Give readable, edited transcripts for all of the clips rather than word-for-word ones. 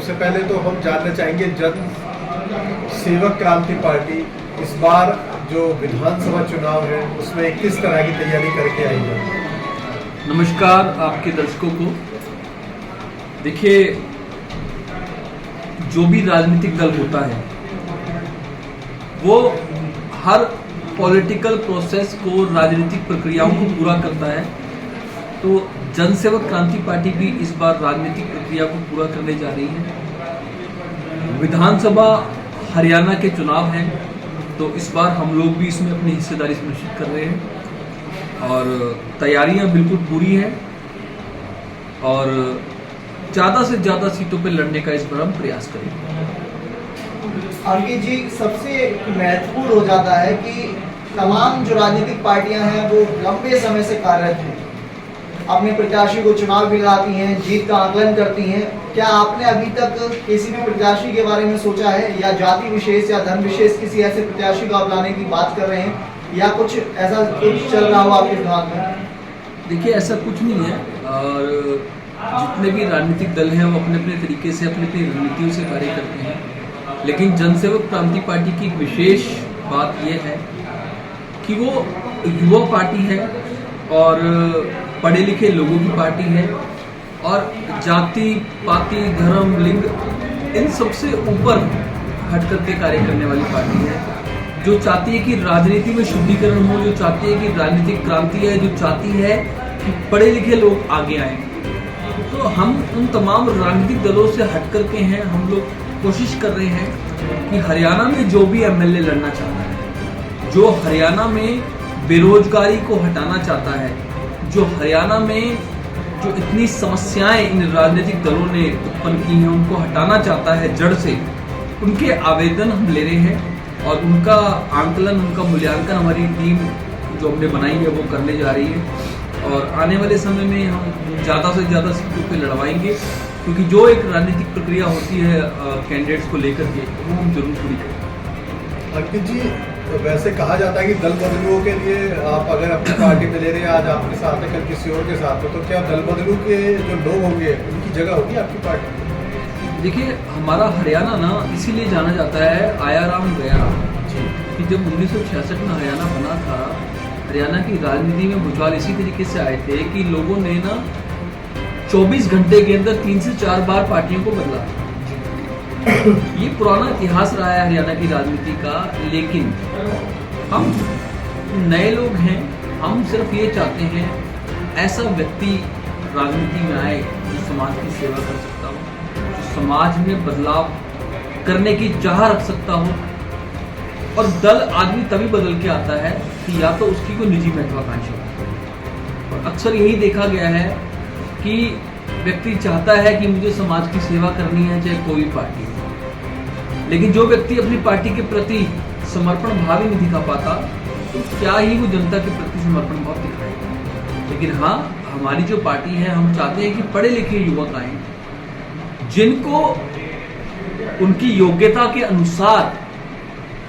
सबसे पहले तो हम जानना चाहेंगे जन सेवक क्रांति पार्टी इस बार जो विधानसभा चुनाव है उसमें किस तरह की तैयारी करके आई है। नमस्कार आपके दर्शकों को। देखिए, जो भी राजनीतिक दल होता है वो हर पॉलिटिकल प्रोसेस को, राजनीतिक प्रक्रियाओं को पूरा करता है। तो जनसेवक क्रांति पार्टी भी इस बार राजनीतिक प्रक्रिया को पूरा करने जा रही है। विधानसभा हरियाणा के चुनाव हैं, तो इस बार हम लोग भी इसमें अपनी हिस्सेदारी सुनिश्चित कर रहे हैं और तैयारियां बिल्कुल पूरी हैं और ज़्यादा से ज़्यादा सीटों पर लड़ने का इस बार हम प्रयास करेंगे। अंकित जी, सबसे महत्वपूर्ण हो जाता है कि तमाम जो राजनीतिक पार्टियां हैं वो लंबे समय से कार्यरत हैं, अपने प्रत्याशी को चुनाव भी लड़ाती हैं, जीत का आकलन करती हैं। क्या आपने अभी तक किसी भी प्रत्याशी के बारे में सोचा है, या जाति विशेष या धर्म विशेष किसी ऐसे प्रत्याशी को आप लाने की बात कर रहे हैं, या कुछ ऐसा कुछ चल रहा हो आपके दिमाग में? देखिए, ऐसा कुछ नहीं है और जितने भी राजनीतिक दल हैं वो अपने अपने तरीके से अपनी अपनी रणनीतियों से कार्य करते हैं, लेकिन जनसेवक क्रांति पार्टी की एक विशेष बात यह है कि वो युवा पार्टी है और पढ़े लिखे लोगों की पार्टी है और जाति पाति धर्म लिंग इन सबसे ऊपर हट करके कार्य करने वाली पार्टी है, जो चाहती है कि राजनीति में शुद्धिकरण हो, जो चाहती है कि राजनीतिक क्रांति है, जो चाहती है कि पढ़े लिखे लोग आगे आए। तो हम उन तमाम राजनीतिक दलों से हट करके हैं। हम लोग कोशिश कर रहे हैं कि हरियाणा में जो भी एमएलए लड़ना चाहता है, जो हरियाणा में बेरोजगारी को हटाना चाहता है, जो हरियाणा में जो इतनी समस्याएं इन राजनीतिक दलों ने उत्पन्न की हैं उनको हटाना चाहता है जड़ से, उनके आवेदन हम ले रहे हैं और उनका आंकलन, उनका मूल्यांकन हमारी टीम जो हमने बनाई है वो करने जा रही है और आने वाले समय में हम ज़्यादा से ज़्यादा सीटों पे लड़वाएंगे, क्योंकि जो एक राजनीतिक प्रक्रिया होती है कैंडिडेट्स को लेकर के, वो हम जरूर पूरी करेंगे। अंकित जी, तो वैसे कहा जाता है कि दल बदलुओं के लिए आप अगर अपनी पार्टी में ले रहे हैं, आज आपके साथ है, कल किसी और के साथ हो, तो क्या दल बदलू के जो लोग होंगे उनकी जगह होगी आपकी पार्टी में? देखिए, हमारा हरियाणा ना इसीलिए जाना जाता है आया राम गया राम जी, कि जब 1966 में हरियाणा बना था, हरियाणा की राजनीति में भूचाल इसी तरीके से आए थे कि लोगों ने ना 24 घंटे के अंदर 3 से 4 बार पार्टियों को बदला। ये पुराना इतिहास रहा है हरियाणा की राजनीति का, लेकिन हम नए लोग हैं। हम सिर्फ ये चाहते हैं ऐसा व्यक्ति राजनीति में आए जो समाज की सेवा कर सकता हो, जो समाज में बदलाव करने की चाह रख सकता हो। और दल आदमी तभी बदल के आता है कि या तो उसकी कोई निजी महत्वाकांक्षा हो, और अक्सर यही देखा गया है कि व्यक्ति चाहता है कि मुझे समाज की सेवा करनी है, चाहे कोई पार्टी हो, लेकिन जो व्यक्ति अपनी पार्टी के प्रति समर्पण भाव ही नहीं दिखा पाता, तो क्या ही वो जनता के प्रति समर्पण भाव दिखाएगा। लेकिन हाँ, हमारी जो पार्टी है, हम चाहते हैं कि पढ़े लिखे युवक आए, जिनको उनकी योग्यता के अनुसार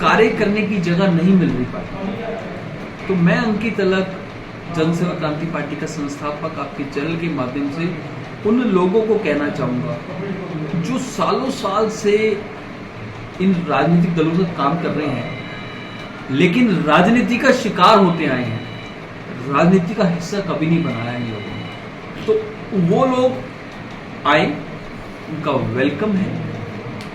कार्य करने की जगह नहीं मिल रही पार्टी। तो मैं अंकित अलग, जनसेवक क्रांति पार्टी का संस्थापक, आपके चैनल के माध्यम से उन लोगों को कहना चाहूँगा जो सालों साल से इन राजनीतिक दलों से काम कर रहे हैं, लेकिन राजनीति का शिकार होते आए हैं, राजनीति का हिस्सा कभी नहीं बनाया इन लोगों ने। तो वो लोग आए, उनका वेलकम है।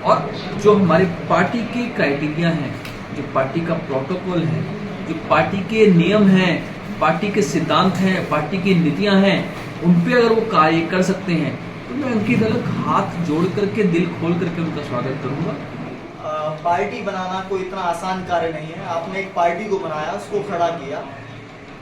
और जो हमारे पार्टी के क्राइटेरिया हैं, जो पार्टी का प्रोटोकॉल है, जो पार्टी के नियम हैं, पार्टी के सिद्धांत हैं, पार्टी की नीतियां हैं, उन पे अगर वो कार्य कर सकते हैं तो मैं उनकी तरफ हाथ जोड़ करके, दिल खोल करके उनका स्वागत करूंगा। पार्टी बनाना कोई इतना आसान कार्य नहीं है। आपने एक पार्टी को बनाया, उसको खड़ा किया।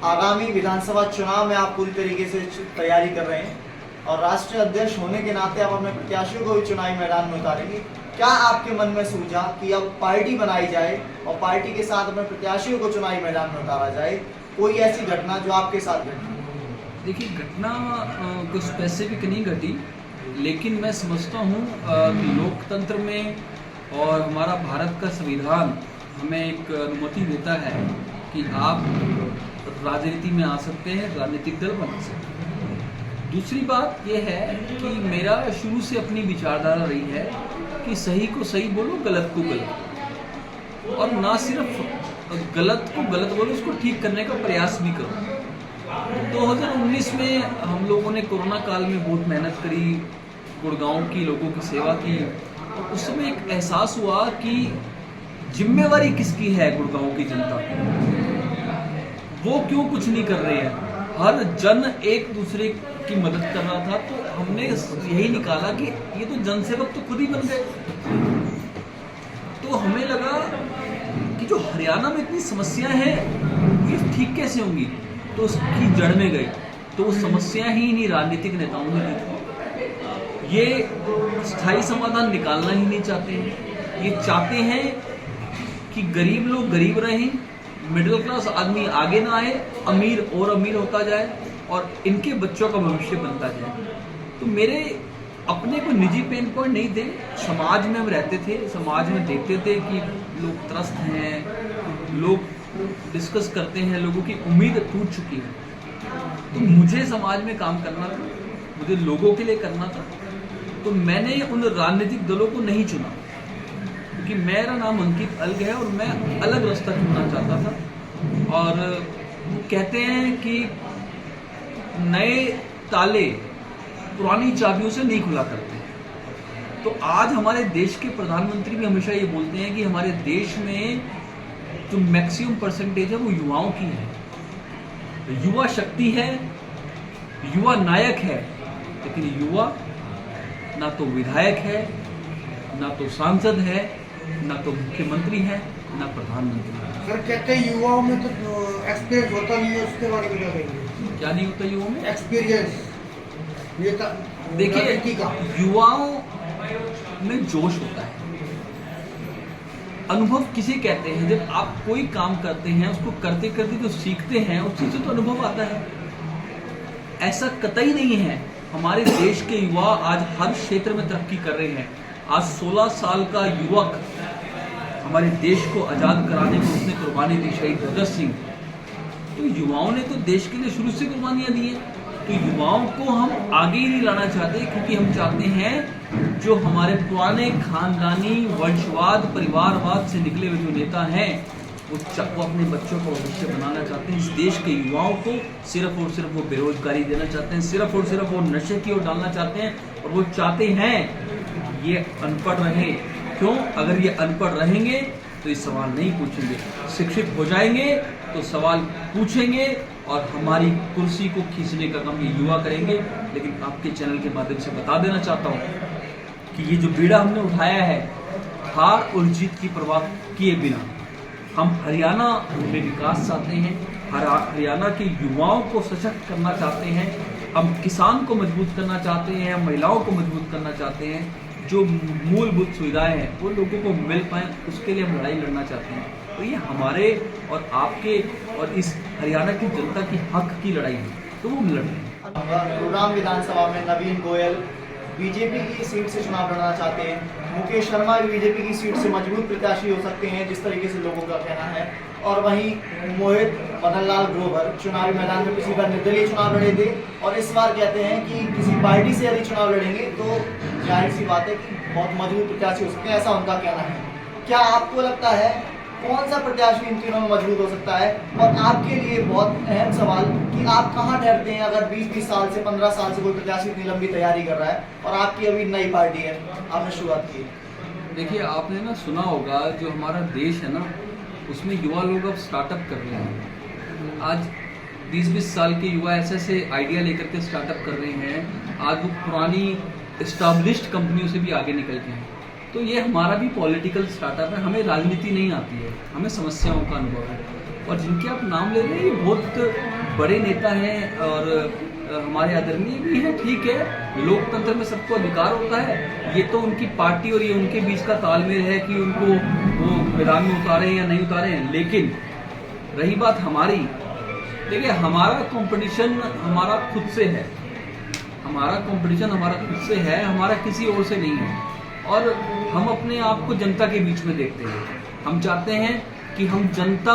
आगामी विधानसभा चुनाव में आप पूरी तरीके से तैयारी कर रहे हैं और राष्ट्रीय अध्यक्ष होने के नाते आप अपने प्रत्याशियों को भी चुनावी मैदान में उतारेंगे। क्या आपके मन में सूझा कि अब पार्टी बनाई जाए और पार्टी के साथ अपने प्रत्याशियों को चुनावी मैदान में उतारा जाए? कोई ऐसी घटना जो आपके साथ घटी? देखिए, घटना कुछ स्पेसिफिक नहीं घटी, लेकिन मैं समझता हूँ कि लोकतंत्र में और हमारा भारत का संविधान हमें एक अनुमति देता है कि आप राजनीति में आ सकते हैं, राजनीतिक दल बना सकते हैं। दूसरी बात यह है कि मेरा शुरू से अपनी विचारधारा रही है कि सही को सही बोलो, गलत को गलत, और ना सिर्फ गलत को गलत बोलो, उसको ठीक करने का प्रयास भी करो। 2019 में हम लोगों ने कोरोना काल में बहुत मेहनत करी, गुड़गांव की लोगों की सेवा की। उस समय एक एहसास हुआ कि जिम्मेवारी किसकी है गुड़गांव की जनता की, वो क्यों कुछ नहीं कर रहे हैं। हर जन एक दूसरे की मदद कर रहा था, तो हमने यही निकाला कि ये तो जनसेवक तो खुद ही बन गए। तो हमें लगा कि जो हरियाणा में इतनी समस्याएं हैं ये ठीक कैसे होंगी, तो उसकी जड़ में गई। तो वो समस्या ही नहीं राजनीतिक नेताओं ने दी, ये स्थायी समाधान निकालना ही नहीं चाहते हैं। ये चाहते हैं कि गरीब लोग गरीब रहें, मिडिल क्लास आदमी आगे ना आए, अमीर और अमीर होता जाए और इनके बच्चों का भविष्य बनता जाए। तो मेरे अपने कोई निजी पेन पॉइंट नहीं थे, समाज में हम रहते थे, समाज में देखते थे कि लोग त्रस्त हैं, लोग डिस्कस करते हैं, लोगों की उम्मीद टूट चुकी है। तो मुझे समाज में काम करना था, मुझे लोगों के लिए करना था। तो मैंने उन राजनीतिक दलों को नहीं चुना, क्योंकि मेरा नाम अंकित अलग है और मैं अलग रास्ता चुनना चाहता था। और वो कहते हैं कि नए ताले पुरानी चाबियों से नहीं खुला करते। तो आज हमारे देश के प्रधानमंत्री भी हमेशा ये बोलते हैं कि हमारे देश में जो मैक्सिमम परसेंटेज है वो युवाओं की है। युवा शक्ति है, युवा नायक है, लेकिन युवा ना तो विधायक है, ना तो सांसद है, ना तो मुख्यमंत्री है, ना प्रधानमंत्री है। सर कहते हैं युवाओं में तो एक्सपीरियंस होता नहीं है, उसके बारे में क्या कहेंगे? क्या नहीं होता युवाओं में? एक्सपीरियंस। देखिए, युवाओं में जोश होता है। अनुभव किसे कहते हैं? जब आप कोई काम करते हैं, उसको करते करते जो सीखते हैं, उससे तो अनुभव आता है। ऐसा कतई नहीं है। हमारे देश के युवा आज हर क्षेत्र में तरक्की कर रहे हैं। आज 16 साल का युवक हमारे देश को आज़ाद कराने में उसने कुर्बानी दी, शहीद भगत सिंह। तो युवाओं ने तो देश के लिए शुरू से कुर्बानियां दी हैं। तो युवाओं को हम आगे ही नहीं लाना चाहते, क्योंकि हम चाहते हैं जो हमारे पुराने खानदानी वंशवाद परिवारवाद से निकले हुए जो नेता हैं वो अपने बच्चों को भविष्य बनाना चाहते हैं। इस देश के युवाओं को सिर्फ और सिर्फ वो बेरोजगारी देना चाहते हैं, सिर्फ और सिर्फ वो नशे की ओर डालना चाहते हैं, और वो चाहते हैं ये अनपढ़ रहे। क्यों? अगर ये अनपढ़ रहेंगे तो ये सवाल नहीं पूछेंगे, शिक्षित हो जाएंगे तो सवाल पूछेंगे और हमारी कुर्सी को खींचने का काम ये युवा करेंगे। लेकिन आपके चैनल के माध्यम से बता देना चाहता हूँ कि ये जो बीड़ा हमने उठाया है, हार और जीत की परवाह किए बिना हम हरियाणा में विकास चाहते हैं, हरियाणा के युवाओं को सशक्त करना चाहते हैं, हम किसान को मजबूत करना चाहते हैं, हम महिलाओं को मजबूत करना चाहते हैं। जो मूलभूत सुविधाएं हैं वो लोगों को मिल पाएँ, उसके लिए हम लड़ाई लड़ना चाहते हैं। तो ये हमारे और आपके और इस हरियाणा की जनता की हक की लड़ाई है, तो वो लड़ रहे हैं। गुरुग्राम विधानसभा में नवीन गोयल बीजेपी की सीट से चुनाव लड़ना चाहते हैं, मुकेश शर्मा भी बीजेपी की सीट से मजबूत प्रत्याशी हो सकते हैं, जिस तरीके से लोगों का कहना है। और वहीं मोहित मदनलाल ग्रोवर चुनावी मैदान में पिछली बार निर्दलीय चुनाव लड़े थे और इस बार कहते हैं कि किसी पार्टी से यदि चुनाव लड़ेंगे तो जाहिर सी बात है कि बहुत मजबूत प्रत्याशी हो सकते हैं, ऐसा उनका कहना है। क्या आपको लगता है कौन सा प्रत्याशी इन तीनों में मजबूत हो सकता है? और आपके लिए बहुत अहम सवाल कि आप कहाँ ठहरते हैं अगर 20-20 साल से 15 साल से कोई प्रत्याशी इतनी लंबी तैयारी कर रहा है और आपकी अभी नई पार्टी है, आपने शुरुआत की। देखिए, आपने ना सुना होगा जो हमारा देश है ना, उसमें युवा लोग अब स्टार्टअप कर रहे हैं। आज 20-20 साल के युवा ऐसे ऐसे आइडिया लेकर के स्टार्टअप कर रहे हैं। आज वो पुरानी एस्टैब्लिश्ड कंपनियों से भी आगे निकल के हैं। तो ये हमारा भी पॉलिटिकल स्टार्टअप है। हमें राजनीति नहीं आती है, हमें समस्याओं का अनुभव है। और जिनके आप नाम ले रहे हैं ये बहुत बड़े नेता हैं और हमारे आदरणीय भी हैं, ठीक है। लोकतंत्र में सबको अधिकार होता है। ये तो उनकी पार्टी और ये उनके बीच का तालमेल है कि उनको वो मैदान में उतारें या नहीं उतारें। लेकिन रही बात हमारी, देखिए हमारा कंपटीशन हमारा खुद से है, हमारा कंपटीशन हमारा खुद से है, हमारा किसी और से नहीं है। और हम अपने आप को जनता के बीच में देखते हैं। हम चाहते हैं कि हम जनता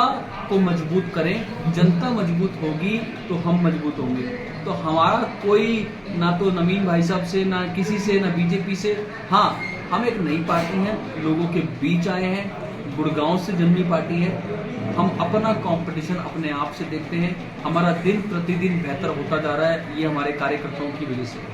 को मजबूत करें, जनता मजबूत होगी तो हम मजबूत होंगे। तो हमारा कोई ना तो नवीन भाई साहब से, ना किसी से, ना बीजेपी से, हाँ हम एक नई पार्टी हैं, लोगों के बीच आए हैं, गुड़गांव से जन्मी पार्टी है, हम अपना कंपटीशन अपने आप से देखते हैं, हमारा दिन प्रतिदिन बेहतर होता जा रहा है, ये हमारे कार्यकर्ताओं की वजह से।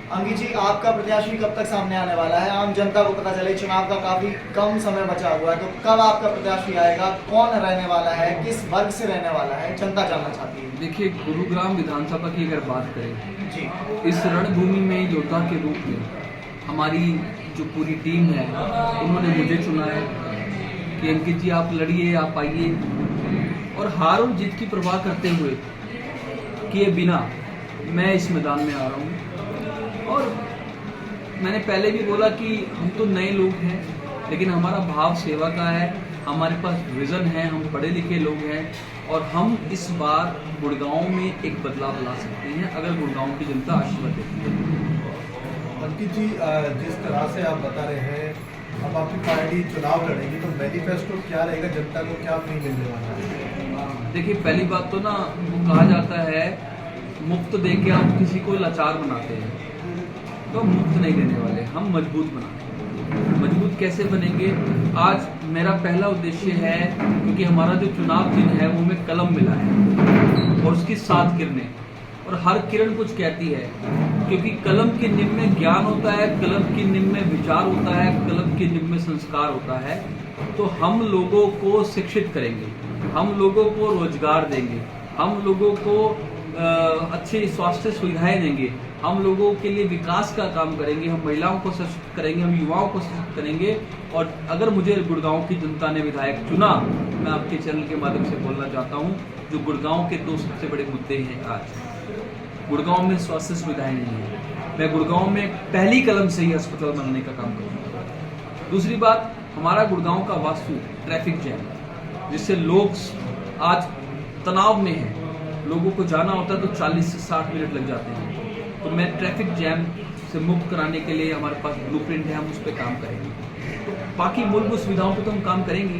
अंकित जी, आपका प्रत्याशी कब तक सामने आने वाला है? आम जनता को पता चले चुनाव का काफी कम समय बचा हुआ है, तो कब आपका प्रत्याशी आएगा? कौन रहने वाला है? किस वर्ग से रहने वाला है? जनता जानना चाहती है। देखिए, गुरुग्राम विधानसभा की अगर बात करें जी, इस रणभूमि में योद्धा के रूप में हमारी जो पूरी टीम है उन्होंने मुझे चुना है कि अंकित जी आप लड़िए, आप आइए, और हार और जीत की परवाह करते हुए किए बिना मैं इस मैदान में आ रहा हूँ। और मैंने पहले भी बोला कि हम तो नए लोग हैं, लेकिन हमारा भाव सेवा का है, हमारे पास विज़न है, हम पढ़े लिखे लोग हैं, और हम इस बार गुड़गांव में एक बदलाव ला सकते हैं अगर गुड़गांव की जनता आशीर्वाद देती है। अंकित जी, जिस तरह से आप बता रहे हैं, अब आपकी पार्टी चुनाव लड़ेगी तो मैनिफेस्टो क्या रहेगा, जनता को क्या फ्री मिलने वाला है? देखिए, पहली बात तो ना वो कहा जाता है मुफ्त दे के आप किसी को लाचार बनाते हैं, तो हम मुफ्त नहीं देने वाले, हम मजबूत बनाते हैं। मजबूत कैसे बनेंगे? आज मेरा पहला उद्देश्य है, क्योंकि हमारा जो चुनाव चिन्ह है वो में कलम मिला है और उसकी 7 किरणें, और हर किरण कुछ कहती है, क्योंकि कलम की निब में ज्ञान होता है, कलम की निब में विचार होता है, कलम की निब में संस्कार होता है। तो हम लोगों को शिक्षित करेंगे, हम लोगों को रोजगार देंगे, हम लोगों को अच्छी स्वास्थ्य सुविधाएं देंगे, हम लोगों के लिए विकास का काम करेंगे, हम महिलाओं को सशक्त करेंगे, हम युवाओं को सशक्त करेंगे। और अगर मुझे गुड़गांव की जनता ने विधायक चुना, मैं आपके चैनल के माध्यम से बोलना चाहता हूं, जो गुड़गांव के 2 सबसे बड़े मुद्दे हैं आज, गुड़गांव में स्वास्थ्य सुविधाएं नहीं है, मैं गुड़गांव में पहली कलम से ही अस्पताल बनाने का काम करूँगा। दूसरी बात, हमारा गुड़गांव का वास्तु ट्रैफिक जैम, जिससे लोग आज तनाव में हैं, लोगों को जाना होता है तो 40 से 60 मिनट लग जाते हैं। तो मैं ट्रैफिक जैम से मुक्त कराने के लिए हमारे पास ब्लूप्रिंट है, हम उस पर काम करेंगे। तो बाकी मूलभूत सुविधाओं पर तो हम काम करेंगे।